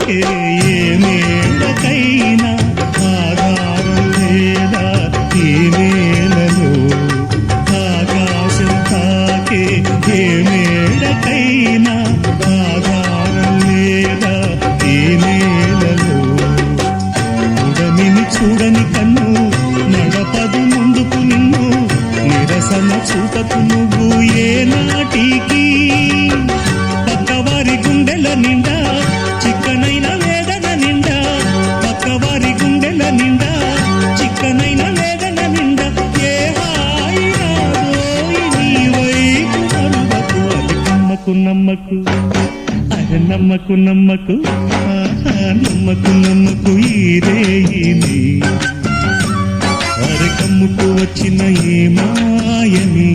తాకే ఏ మేడకైనా ఆధారం లేదా ఈ నేలలో ఆకాశం తాకే ఏ మేడకైనా ఆధారం లేదా ఈ నేలలో ఉడమిని చూడని కన్ను నడపదు ముందుకు నిన్ను నిరసన చూపకు నువ్వు ఏ నాటికి పక్కవారి గుండెల నిండా చిక్కనైన వేదన నిండా పక్కవారి గుండెల నిండా చిక్కనైన వేదన నిండా ఏ హాయి నాదోయి నీ వైపు అరువకు అది నమ్మకు నమ్మకు అరే నమ్మకు నమ్మకు నమ్మకు నమ్మకు ఈ రేయిని అరే కమ్ముకు వచ్చిన ఏ మాయని